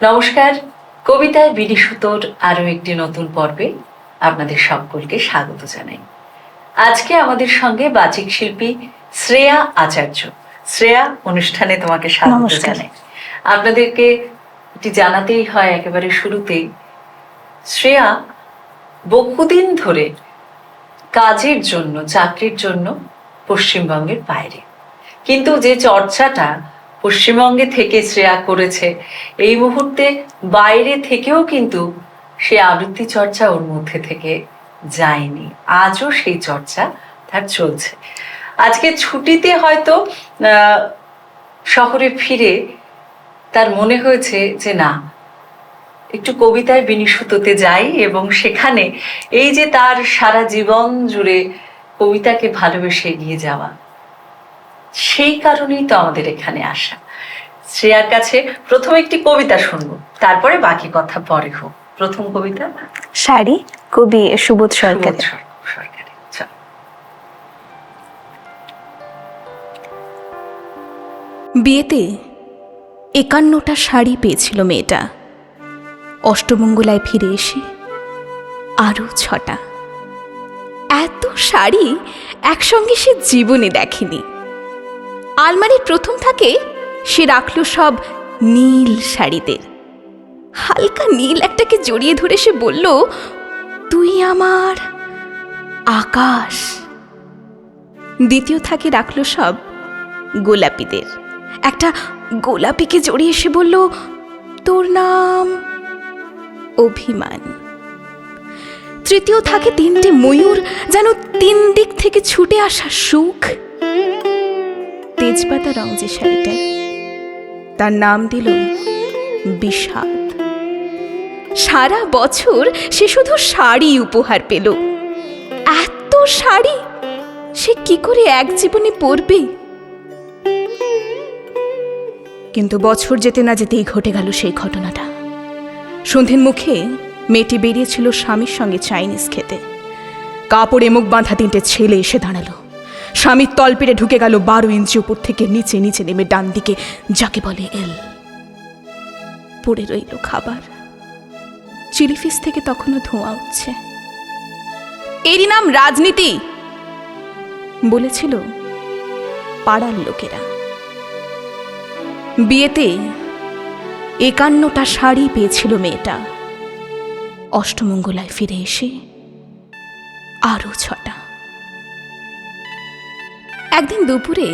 নমস্কার, কবিতায় বিনিশুতোর আরো একটি নতুন পর্বে আপনাদের সকলকে স্বাগত জানাই। আজকে আমাদের সঙ্গে বাচিক শিল্পী শ্রেয়া আচার্য। শ্রেয়া, অনুষ্ঠানে তোমাকে স্বাগত জানাই। আপনাদেরকে এটি জানাতেই হয় একেবারে শুরুতেই, শ্রেয়া বহুদিন ধরে কাজের জন্য, চাকরির জন্য পশ্চিমবঙ্গের বাইরে, কিন্তু যে চর্চাটা পশ্চিমবঙ্গে থেকে শ্রেয়া করেছে, এই মুহূর্তে বাইরে থেকেও কিন্তু সে আবৃত্তি চর্চা ওর মধ্যে থেকে যায়নি। আজও সেই চর্চা তার চলছে। আজকে ছুটিতে হয়তো শহরে ফিরে তার মনে হয়েছে যে না, একটু কবিতায় বিনিশুতোতে যাই, এবং সেখানে এই যে তার সারা জীবন জুড়ে কবিতাকে ভালোবেসে এগিয়ে যাওয়া, সেই কারণেই তো আমাদের এখানে আসা। শ্রেয়ার কাছে প্রথম একটি কবিতা শুনবো, তারপরে বাকি কথা পরে হোক। প্রথম কবিতা শাড়ি, কবি সুবোধ সরকার। বিয়েতে ৫১টা শাড়ি পেয়েছিল মেয়েটা, অষ্টমঙ্গলায় ফিরে এসে আরও ৬টা। এত শাড়ি একসঙ্গে সে জীবনে দেখেনি। আলমারির প্রথম থাকে সে রাখল সব নীল শাড়িদের। হালকা নীল একটাকে জড়িয়ে ধরে সে বলল, তুই আমার আকাশ। দ্বিতীয় থাকে রাখল সব গোলাপিদের। একটা গোলাপিকে জড়িয়ে সে বলল, তোর নাম অভিমান। তৃতীয় থাকে ৩টে ময়ূর, যেন ৩ দিক থেকে ছুটে আসা সুখ। তেজপাতা রং যে শাড়িটা, তার নাম দিল বিষাদ। সারা বছর সে শুধু শাড়ি উপহার পেল। এত শাড়ি সে কি করে এক জীবনে পরবে? কিন্তু বছর যেতে না যেতেই ঘটে গেল সেই ঘটনাটা। সন্ধ্যের মুখে মেয়েটি বেরিয়েছিল স্বামীর সঙ্গে চাইনিজ খেতে। কাপড়ে মুখ বাঁধা ৩টে ছেলে এসে দাঁড়ালো। স্বামীর তলপেটে ঢুকে গেল ১২ ইঞ্চি উপর থেকে নিচে নিচে নেমে ডান দিকে, যাকে বলে এল। পড়ে রইল খাবার। চিলি ফিশ থেকে তখনও ধোঁয়া উঠছে। এরই নাম রাজনীতি, বলেছিল পাড়ার লোকেরা। বিয়েতে ৫১টা শাড়ি পেয়েছিল মেয়েটা, অষ্টমঙ্গলায় ফিরে এসে আরও ৬টা। একদিন দুপুরে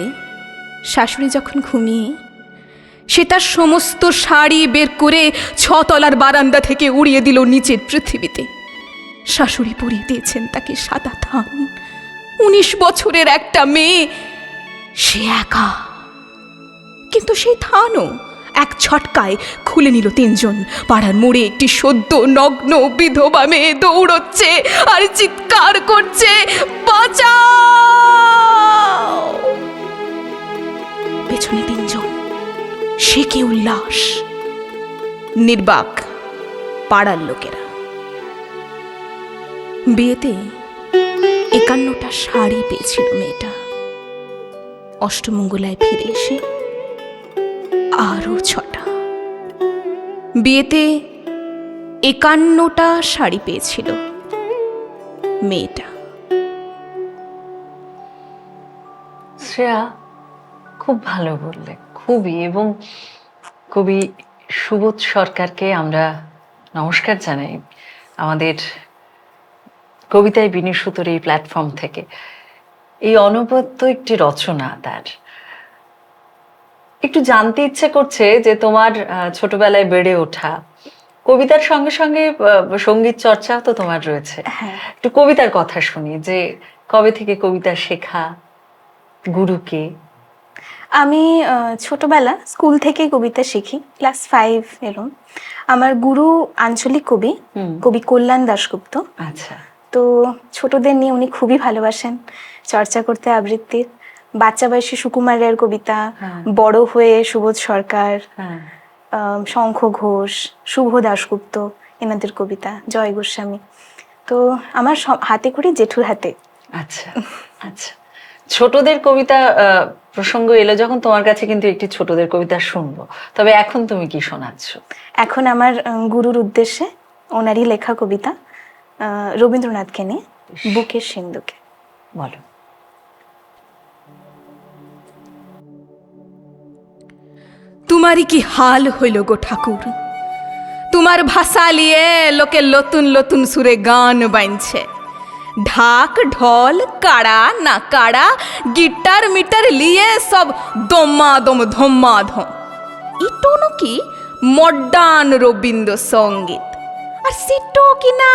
শাশুড়ি যখন ঘুমিয়ে, সে তার সমস্ত শাড়ি বের করে ৬ তলার বারান্দা থেকে উড়িয়ে দিল নিচের পৃথিবীতে। শাশুড়ি পরিয়ে দিয়েছেন তাকে সাদা থান। ১৯ বছরের একটা মেয়ে, সে একা। কিন্তু সেই থানও এক ঝটকায় খুলে নিল ৩ জন। পাড়ার মোড়ে একটি সদ্য নগ্ন বিধবা মেয়ে দৌড়চ্ছে আর চিৎকার করছে, বাঁচাও। পেছনে ৩ জন, সে কি উল্লাস! নির্বাক পাড়ার লোকেরা। বিয়েতে ৫১টা শাড়ি পেয়েছিল মেয়েটা, অষ্টমঙ্গলায় ফিরে এসে আরও ৬টা। বিয়েতে ৫১টা শাড়ি পেয়েছিল মেয়েটা। শ্রেয়া, খুব ভালো বললে, খুবই। এবং কবি সুবোধ সরকারকে আমরা নমস্কার জানাই আমাদের কবিতায় বিনিশুতোর এই প্ল্যাটফর্ম থেকে। এই অনবদ্য একটি রচনা তার। একটু জানতে ইচ্ছে করছে যে তোমার ছোটবেলায় বেড়ে ওঠা, কবিতার সঙ্গে সঙ্গে সঙ্গীত চর্চাও তো তোমার রয়েছে। একটু কবিতার কথা শুনি, যে কবে থেকে কবিতা শেখা, গুরুকে? আমি ছোটবেলা স্কুল থেকে কবিতা শিখি, ক্লাস 5 এরম। আমার গুরু আঞ্চলিক কবি, কবি কল্যাণ দাশগুপ্ত। আচ্ছা। তো ছোটদের নিয়ে উনি খুবই ভালোবাসেন চর্চা করতে আবৃত্তির। বাচ্চা বয়সে সুকুমার রায়ের কবিতা, বড় হয়ে সুবোধ সরকার, শঙ্খ ঘোষ, শুভ দাশগুপ্ত, এনাদের কবিতা, জয় গোস্বামী। তো আমার হাতে করে জেঠুর হাতে। আচ্ছা আচ্ছা। ছোটদের কবিতা প্রসঙ্গ এলো যখন, তোমার কাছে কিন্তু একটি ছোটদের কবিতা শুনবো। তবে এখন তুমি কি শোনাচ্ছ? এখন আমার গুরুর উদ্দেশ্যে ওনারই লেখা কবিতা, রবীন্দ্রনাথকে নিয়ে, বুকের সিন্ধুকে। বলো। তোমারই কি হাল হইল গো ঠাকুর, তোমার ভাষা লিয়ে লোকে নতুন নতুন সুরে গান বাইনছে। ঢাক ঢোল কাড়া না কাড়া গিটার মিটার লিয়ে সব দমাদম ধমাধম। ইটো নাকি মডার্ন রবীন্দ্র সঙ্গীত, আর সিটো কি না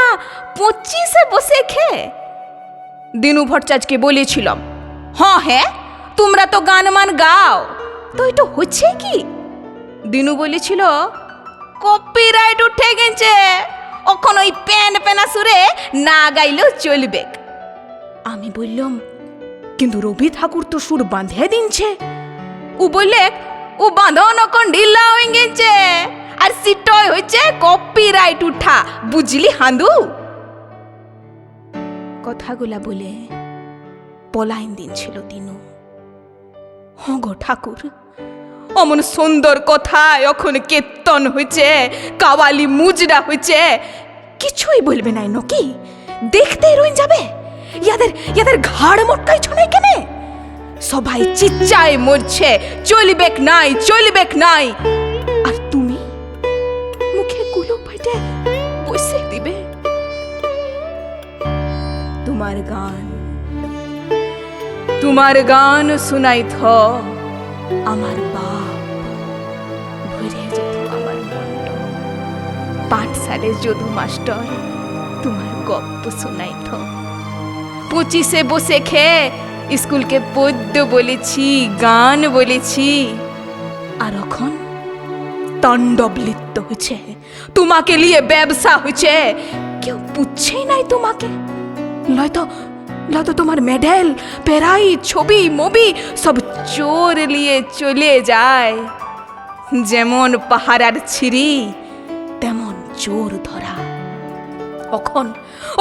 25-এ বসে খেয়ে। দিনু ভট্টাচার্যকে বলেছিলাম, হ্যাঁ তোমরা তো গান মান গাও, তো এটা হচ্ছে কি? দিনু বলেছিল, কপিরাইট উঠে গেছে, এখন ওই প্যান প্যানা সুরে না গাইলেও চলবে। আমি বললাম, কিন্তু রবি ঠাকুর তো সুর বাঁধে দিনছে। ও বললে, ও বাঁধন এখন ঢিলা হয়ে গেছে, আর সিটয় হচ্ছে কপিরাইট উঠা, বুঝলি হাঁদু? কথাগুলা বলে পলাইন দিন ছিল দিনু। গো ঠাকুর, অমন সুন্দর কথা এখন কীর্তন হয়েছে, কাওয়ালি মুজরা হয়েছে, কিছুই বলবে নাই নাকি? দেখতেই রইন যাবে, ইয়াদের ঘাড় মটকাই ছুনাই কেনে? সবাই চিচ্চায় মরছে, চলবেক নাই। আর তুমি মুখে কুলো ফাইটে বসে দিবে। তোমার গান শুনাই থ আমার বাপ, ভরে যেত আমার মন্ড। পাঠশালে যদু মাস্টার তোমার গপ্প শুনাই থ। 25-এ বসে খেয়ে স্কুলকে পদ্য বলেছি, গান বলেছি, আর এখন তাণ্ডব লিপ্ত হয়েছে, তোমাকে নিয়ে ব্যবসা হয়েছে। কেউ পুচ্ছেই নাই তোমাকে। লয়তো তোমার মেডেল, পেরাই, ছবি মবি সব চোর নিয়ে চলে যায়। যেমন পাহারার ছিরি তেমন চোর ধরা।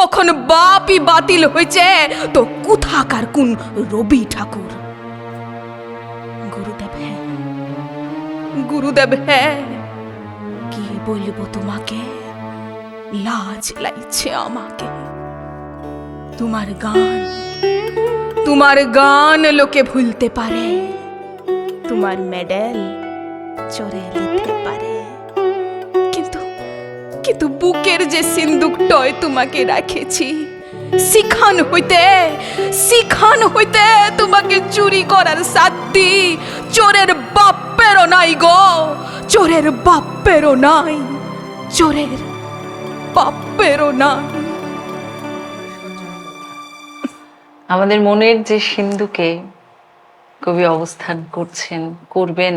এখন বাপই বাতিল হয়েছে, তো কোথাকার কোন রবি ঠাকুর? গুরুদেব হ্যাঁ, কি বলবো তোমাকে, লাজ লাগছে আমাকে। তোমার গান লোকে ভুলতে পারে, তোমার মেডেল চোরে নিতে পারে, কিন্তু বুকের যে সিন্দুকটয় তোমাকে রাখেছি, শিখান হইতে তোমাকে চুরি করার সাধ্য চোরের বাপ্পেরও নাই গো, চোরের বাপ্পেরও নাই। আমাদের মনের যে সিন্ধুকে কবি অবস্থান করবেন,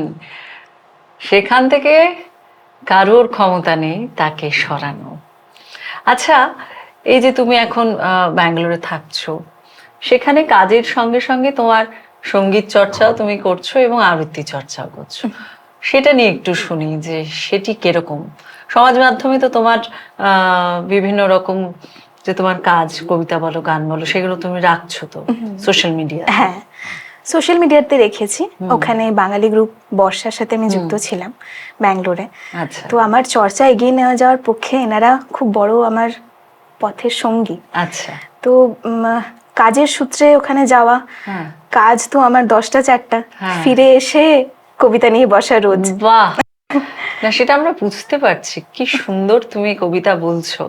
সেখান থেকে কারোর ক্ষমতা নেই তাকে সরানো। আচ্ছা, এই যে তুমি এখন ব্যাঙ্গালোরে থাকছো, সেখানে কাজের সঙ্গে সঙ্গে তোমার সঙ্গীত চর্চাও তুমি করছো এবং আবৃত্তি চর্চাও করছো, সেটা নিয়ে একটু শুনি যে সেটি কিরকম। সমাজ মাধ্যমে তো তোমার বিভিন্ন রকম যে তোমার কাজ, কবিতা বলো, গান বলো, সেগুলো তুমি রাখছো তো সোশ্যাল মিডিয়া? হ্যাঁ, সোশ্যাল মিডিয়াতে রেখেছি। ওখানে বাঙালি গ্রুপ বর্ষার সাথে আমি যুক্ত ছিলাম ব্যাঙ্গালোরে। আচ্ছা। তো আমার চর্চা এগিয়ে নেওয়া যাওয়ার পক্ষে এনারা খুব বড় আমার পথের সঙ্গী। আচ্ছা। তো কাজের সূত্রে ওখানে যাওয়া, কাজ তো আমার 10টা 4টা, ফিরে এসে কবিতা নিয়ে বসা রোজ। বাহ, না সেটা আমরা বুঝতে পারছি, কি সুন্দর তুমি কবিতা বলছো।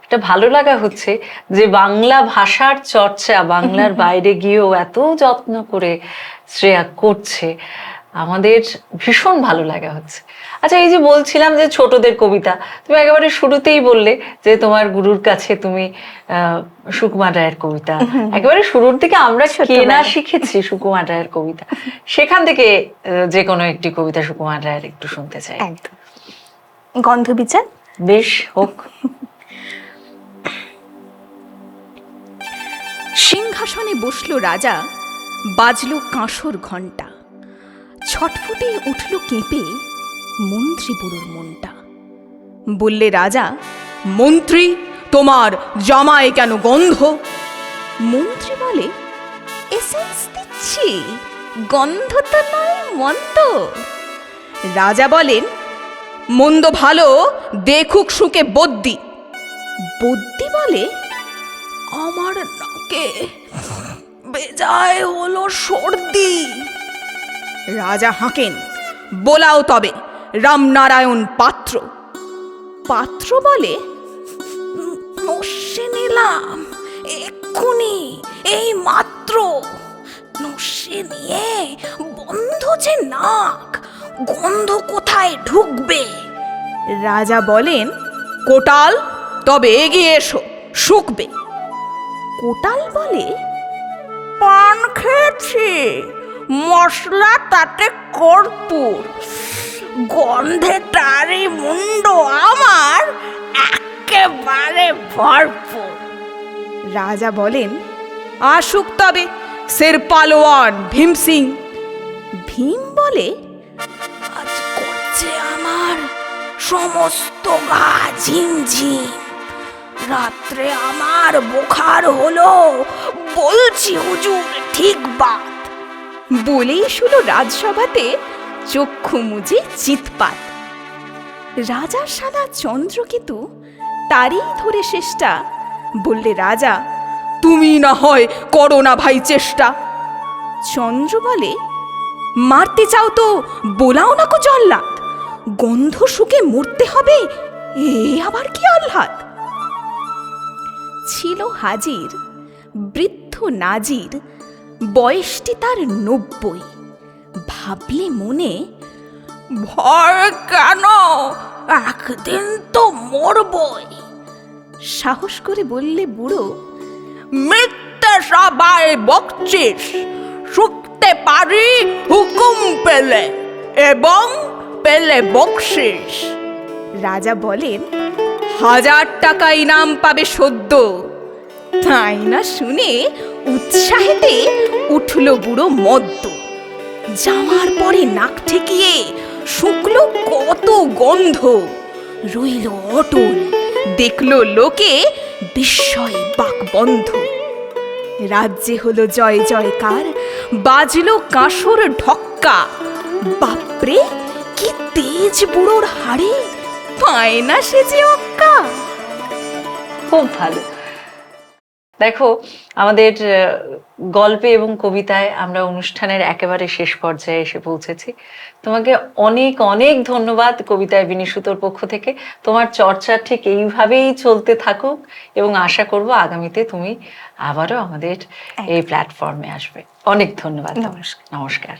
এটা ভালো লাগা হচ্ছে যে বাংলা ভাষার চর্চা বাংলার বাইরে গিয়েও এত যত্ন করে শ্রেয়া করছে, আমাদের ভীষণ ভালো লাগা হচ্ছে। আচ্ছা, এই যে বলছিলাম যে ছোটদের কবিতা, তুমি একেবারে শুরুতেই বললে যে তোমার গুরুর কাছে তুমি সুকুমার রায়ের কবিতা, একেবারে শুরুর দিকে আমরা কেনা শিখেছি সুকুমার রায়ের কবিতা, সেখান থেকে যে কোনো একটি কবিতা সুকুমার রায়ের একটু শুনতে চাই। একদম। গন্ধবিচার। বেশ, হোক। সিংহাসনে বসল রাজা, বাজল কাঁসর ঘণ্টা, ছটফটে উঠল কেঁপে মন্ত্রী বুড়োর মনটা। বললে রাজা, মন্ত্রী তোমার জামায় কেন গন্ধ? মন্ত্রী বলে, এসেন্স দিচ্ছি, গন্ধ তো নয় মন্দ। রাজা বলেন, মন্দ ভালো দেখুক শুকে বদ্যি। বদ্যি বলে, আমার নাকে বেজায় হলো সর্দি। রাজা হাঁকেন, বোলাও তবে রামনারায়ণ পাত্র। পাত্র বলে, নস্যে নিলাম এক্ষুনি, এই মাত্র। নস্যে নিয়ে বন্ধ যে নাক, গন্ধ কোথায় ঢুকবে? রাজা বলেন, কোটাল তবে এগিয়ে এসো, শুকবে। কোটাল বলে, পান খেয়েছি, মশলা তাতে কর্পূর, গন্ধে তারি মুন্ড আমার একেবারে ভরপুর। রাজা বলেন, আসুক তবে শের পালোয়ান ভীম সিং। ভীম বলে, আজ করছে আমার সমস্ত গা ঝিমঝিম, রাত্রে আমার বোখার হলো, বলছি হুজুর ঠিক বাত। বলেই শুলো রাজসভাতে চক্ষু মুজে চিৎপাত। রাজার সাদা চন্দ্রকেতু তারই ধরে শেষটা। বললে রাজা, তুমি না হয় করো না ভাই চেষ্টা। চন্দ্র বলে, মারতে চাও তো বোলাও না কো জল্লাদ, গন্ধ শুকে মরতে হবে, এ আবার কি আহ্লাদ। ছিল হাজির বৃদ্ধ নাজির, বয়সটি তার 90। ভাবলে মনে, ভয় কেন, একদিন তো মরবই। সাহস করে বললে বুড়ো, মিথ্যে সবাই বকছিস, শুকতে পারি হুকুম পেলে, এবং পেলে বকশিস। রাজা বলেন, 1000 টাকা ইনাম পাবে সদ্য। তাই না শুনে উৎসাহেতে উঠল বুড়ো মদ্য। জামার পরে নাক ঠেকিয়ে শুকলো কত গন্ধ, রইল অটল, দেখলো লোকে বিস্ময় বাক বন্ধ। রাজ্যে হলো জয় জয়কার, বাজলো কাঁসর ঢক্কা, বাপরে কি তেজ বুড়োর হাড়ে, পায় না সে যে অক্কা। খুব ভালো। দেখো, আমাদের গল্পে এবং কবিতায় আমরা অনুষ্ঠানের একেবারে শেষ পর্যায়ে এসে পৌঁছেছি। তোমাকে অনেক অনেক ধন্যবাদ কবিতায় বিনিশুতর পক্ষ থেকে। তোমার চর্চা ঠিক এইভাবেই চলতে থাকুক এবং আশা করব আগামীতে তুমি আবারও আমাদের এই প্ল্যাটফর্মে আসবে। অনেক ধন্যবাদ। নমস্কার। নমস্কার।